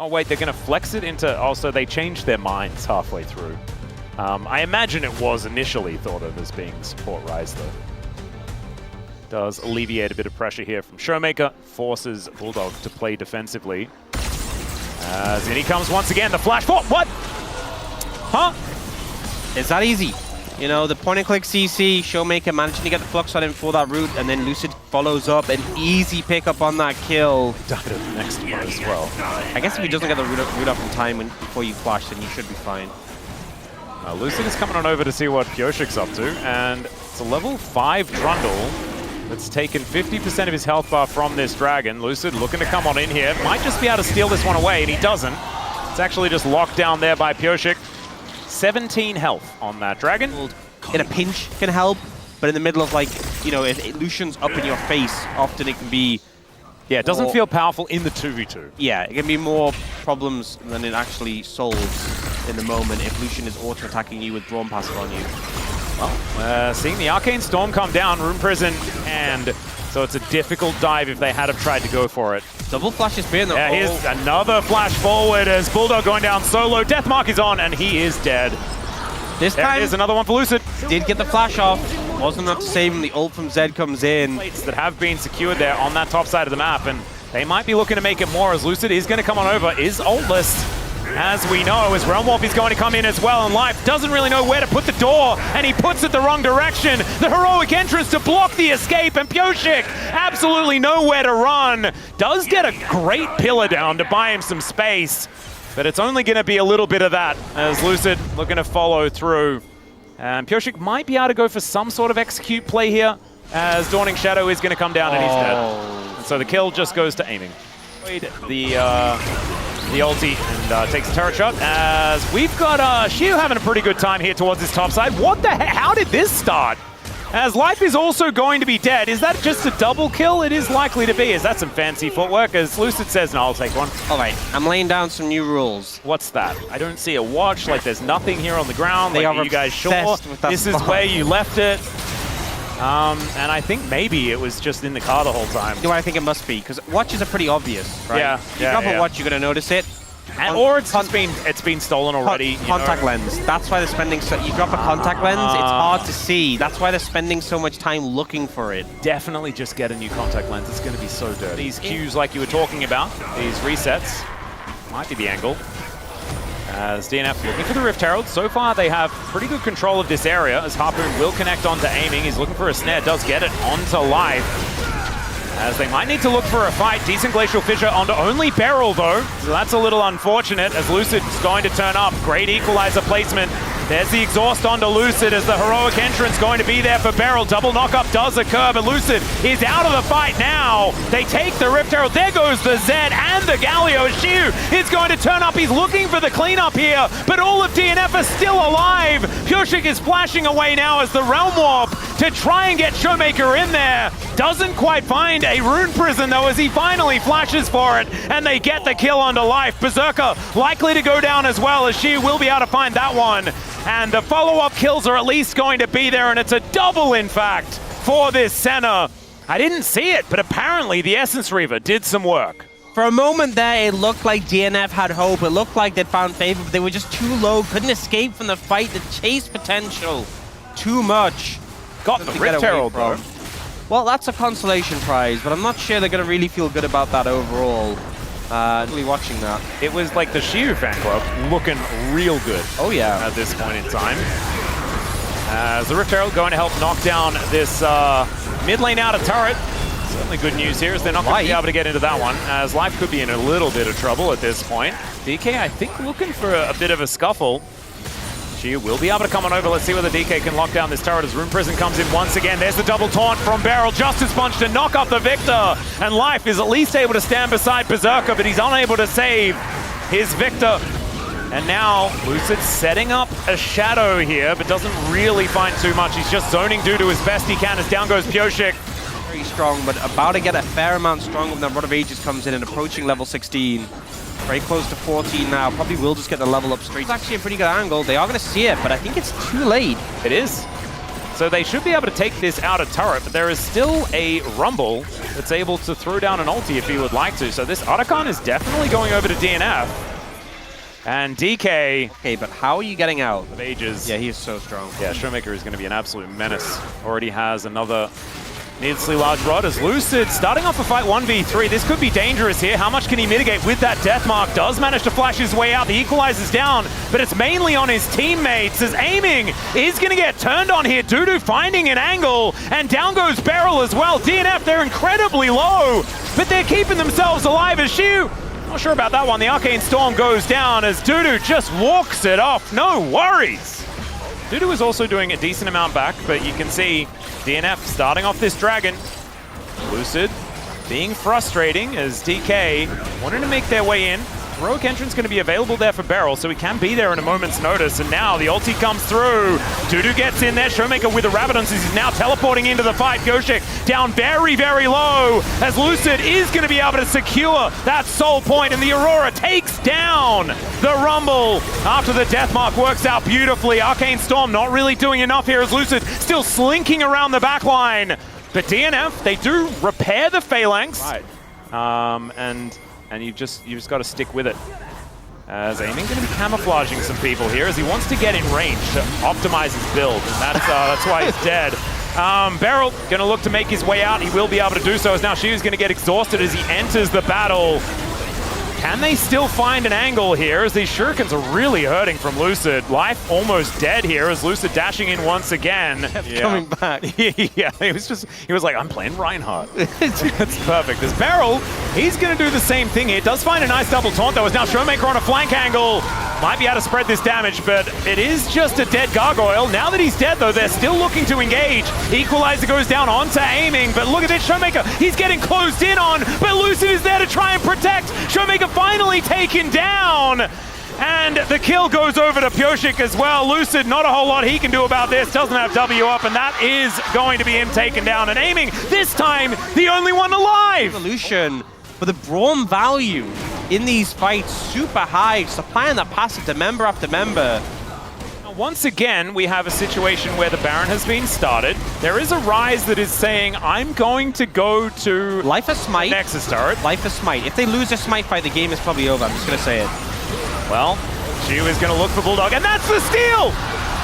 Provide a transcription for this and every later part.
Oh wait, they're going to flex it into... Oh, so they changed their minds halfway through. I imagine it was initially thought of as being support Rise, though. Does alleviate a bit of pressure here from Showmaker. Forces Bulldog to play defensively. As in he comes once again, the flash for... What? Huh? It's that easy. You know, the point-and-click CC, Showmaker managing to get the flux on him for that route, and then Lucid follows up, an easy pickup on that kill. Died at the next one as well. I guess if he doesn't get the route up in time before you flash, then you should be fine. Lucid is coming on over to see what Pioshik's up to, and it's a level 5 Trundle that's taken 50% of his health bar from this dragon. Lucid looking to come on in here. Might just be able to steal this one away, and he doesn't. It's actually just locked down there by Pioshik. 17 health on that dragon. In a pinch can help, but in the middle of, like, you know, if Lucian's up in your face, often it can be... Yeah, it doesn't feel powerful in the 2v2. Yeah, it can be more problems than it actually solves in the moment if Lucian is auto-attacking you with Brawn Passive on you. Well, seeing the Arcane Storm come down, Rune Prison, and so it's a difficult dive if they had have tried to go for it. Double flash is being the... Yeah, here's another flash forward as Bulldog going down solo. Deathmark is on, and he is dead. This time, there's another one for Lucid. Did get the flash off. Wasn't enough to save him. The ult from Zed comes in. Plates that have been secured there on that top side of the map, and they might be looking to make it more as Lucid is going to come on over, is ultless. As we know, as Realm Warp is going to come in as well, and Life doesn't really know where to put the door, and he puts it the wrong direction. The heroic entrance to block the escape, and Pioshik absolutely nowhere to run. Does get a great pillar down to buy him some space, but it's only going to be a little bit of that, as Lucid looking to follow through. And Pioshik might be able to go for some sort of execute play here, as Dawning Shadow is going to come down and he's dead. And so the kill just goes to aiming. The ulti and takes the turret shot, as we've got Shiu having a pretty good time here towards his top side. What the heck? How did this start? As Life is also going to be dead. Is that just a double kill? It is likely to be. Is that some fancy footwork? As Lucid says, no, I'll take one. All right, I'm laying down some new rules. What's that? I don't see a watch. Like, there's nothing here on the ground. They like, are you guys sure this is where you left it? And I think maybe it was just in the car the whole time. Do I think it must be? Because watches are pretty obvious, right? Yeah. You drop a watch, you're going to notice it. Or it's been stolen already. Contact lens. That's why they're spending so... You drop a contact lens, it's hard to see. That's why they're spending so much time looking for it. Definitely just get a new contact lens. It's going to be so dirty. These cues like you were talking about, these resets, might be the angle. As DNF looking for the Rift Herald. So far, they have pretty good control of this area, as Harpoon will connect onto aiming. He's looking for a snare, does get it onto Life. As they might need to look for a fight. Decent Glacial Fissure onto only Beryl, though. So that's a little unfortunate, as Lucid's going to turn up. Great equalizer placement. There's the exhaust onto Lucid, as the heroic entrance going to be there for Beryl. Double knockup does occur, but Lucid is out of the fight now. They take the Rift Herald. There goes the Zed and the Galio. Shiu is going to turn up. He's looking for the cleanup here, but all of DNF are still alive. Pioshik is flashing away now as the Realm Warp to try and get Showmaker in there. Doesn't quite find a Rune Prison, though, as he finally flashes for it, and they get the kill onto Life. Berserker likely to go down as well, as Shiu will be able to find that one. And the follow-up kills are at least going to be there, and it's a double, in fact, for this Senna. I didn't see it, but apparently the Essence Reaver did some work. For a moment there, it looked like DNF had hope. It looked like they'd found favor, but they were just too low. Couldn't escape from the fight. The chase potential, too much. Got the Rift Herald, though. Well, that's a consolation prize, but I'm not sure they're going to really feel good about that overall. Really watching that. It was like the Shiu fan club looking real good. Oh, yeah. At this point in time. As the Rift Herald going to help knock down this mid lane out of turret. Certainly good news here, as they're not going to be able to get into that one, as Life could be in a little bit of trouble at this point. DK, I think, looking for a bit of a scuffle. Shiu will be able to come on over. Let's see whether DK can lock down this turret as Rune Prison comes in once again. There's the double taunt from Beryl. Justice Punch to knock off the Victor. And Life is at least able to stand beside Berserker, but he's unable to save his Victor. And now Lucid setting up a Shadow here, but doesn't really find too much. He's just zoning due to as best he can, as down goes Pioshik. Very strong, but about to get a fair amount stronger when that Rod of Ages comes in and approaching level 16. Very close to 14 now. Probably will just get the level up straight. It's actually a pretty good angle. They are going to see it, but I think it's too late. It is. So they should be able to take this outer turret, but there is still a Rumble that's able to throw down an ulti if he would like to. So this Otacon is definitely going over to DNF. And DK... Okay, but how are you getting out? Of ages. Yeah, he is so strong. Yeah, Showmaker is going to be an absolute menace. Already has another needlessly large rod as Lucid starting off a fight 1v3. This could be dangerous here. How much can he mitigate with that death mark? Does manage to flash his way out. The equalizer's down, but it's mainly on his teammates as aiming is going to get turned on here. Dudu finding an angle, and down goes Beryl as well. DNF, they're incredibly low, but they're keeping themselves alive as Shu. Not sure about that one. The Arcane Storm goes down as Dudu just walks it off. No worries. Dudu is also doing a decent amount back, but you can see DNF starting off this Dragon. Lucid being frustrating as DK wanted to make their way in. Heroic Entrance going to be available there for Beryl, so he can be there in a moment's notice. And now the ulti comes through. Dudu gets in there. Showmaker with the Rabadons as he's now teleporting into the fight. Goshek down very, very low as Lucid is going to be able to secure that soul point. And the Aurora takes down the Rumble after the death mark works out beautifully. Arcane Storm not really doing enough here as Lucid still slinking around the back line. But DNF, they do repair the phalanx. Right. And you've just got to stick with it. As aiming going to be camouflaging some people here as he wants to get in range to optimize his build. And that's why he's dead. Beryl going to look to make his way out. He will be able to do so as now Shu's going to get exhausted as he enters the battle. Can they still find an angle here as these shurikens are really hurting from Lucid? Life almost dead here as Lucid dashing in once again. Coming back. Yeah, he was like, I'm playing Reinhardt. That's perfect. As Beryl, he's going to do the same thing here. Does find a nice double taunt though as now Showmaker on a flank angle. Might be able to spread this damage, but it is just a dead Gargoyle. Now that he's dead though, they're still looking to engage. Equalizer goes down onto aiming, but look at this Showmaker. He's getting closed in on, but Lucid is there to try and protect. Showmaker finally taken down. And the kill goes over to Pyoshik as well. Lucid, not a whole lot he can do about this. Doesn't have W up, and that is going to be him taken down. And aiming, this time, the only one alive. Evolution, but the Braum value in these fights super high, supplying that passive to member after member. Once again, we have a situation where the Baron has been started. There is a Rise that is saying, I'm going to go to Life of Smite. Nexus turret. Life of Smite. If they lose a Smite fight, the game is probably over. I'm just going to say it. Well, Shu is going to look for Bulldog, and that's the steal!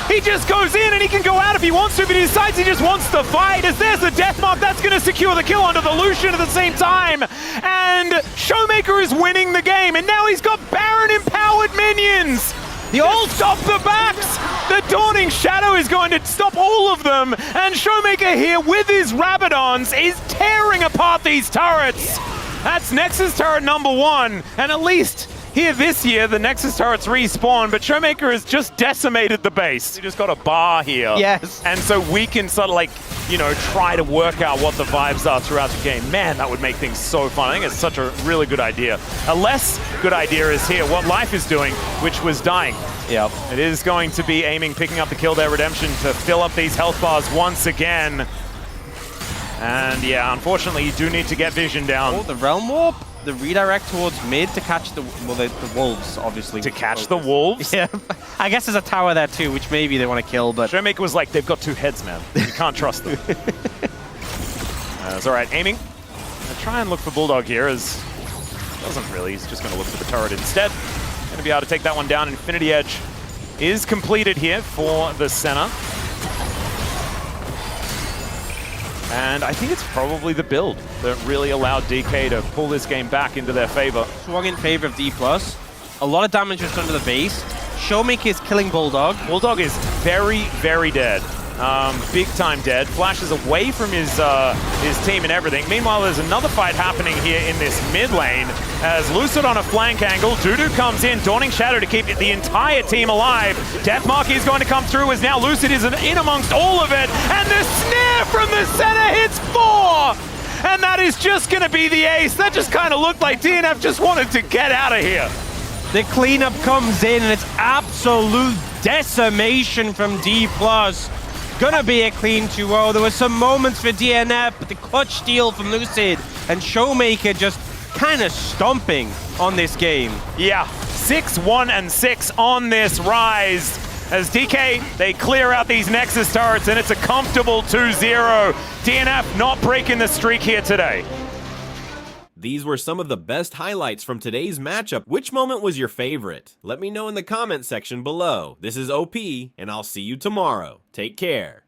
He just goes in and he can go out if he wants to, but he decides he just wants to fight. As there's the death mark, that's going to secure the kill onto the Lucian at the same time. And Showmaker is winning the game, and now he's got Baron-empowered minions. The all stop the backs! The Dawning Shadow is going to stop all of them, and Showmaker here with his Rabadons is tearing apart these turrets. That's Nexus turret number 1, and at least here this year, the Nexus turrets respawn, but Showmaker has just decimated the base. He just got a bar here. Yes. And so we can sort of like, you know, try to work out what the vibes are throughout the game. Man, that would make things so fun. I think it's such a really good idea. A less good idea is here, what Life is doing, which was dying. Yep. It is going to be aiming, picking up the kill there, Redemption, to fill up these health bars once again. And yeah, unfortunately, you do need to get vision down. Oh, the Realm Warp, the redirect towards mid to catch the wolves, obviously. To catch the wolves? Yeah. I guess there's a tower there too, which maybe they want to kill, but... Showmaker was like, they've got 2 heads, man. You can't trust them. It's all right, aiming. I'll try and look for Bulldog here, as... Doesn't really, he's just going to look for the turret instead. Going to be able to take that one down. Infinity Edge is completed here for the Senna. And I think it's probably the build that really allowed DK to pull this game back into their favor. Swung in favor of Dplus. A lot of damage was done to the base. Showmaker is killing Bulldog. Bulldog is very, very dead. Big time dead. Flashes away from his team and everything. Meanwhile, there's another fight happening here in this mid lane as Lucid on a flank angle. Dudu comes in, Dawning Shadow to keep the entire team alive. Deathmark is going to come through as now Lucid is in amongst all of it. And the snare from the center hits 4! And that is just going to be the ace. That just kind of looked like DNF just wanted to get out of here. The cleanup comes in and it's absolute decimation from Dplus. Gonna be a clean 2-0. There were some moments for DNF, but the clutch steal from Lucid and Showmaker just kind of stomping on this game. Yeah, 6-1 and 6 on this Rise. as DK, they clear out these Nexus turrets, and it's a comfortable 2-0. DNF not breaking the streak here today. These were some of the best highlights from today's matchup. Which moment was your favorite? Let me know in the comment section below. This is OP, and I'll see you tomorrow. Take care.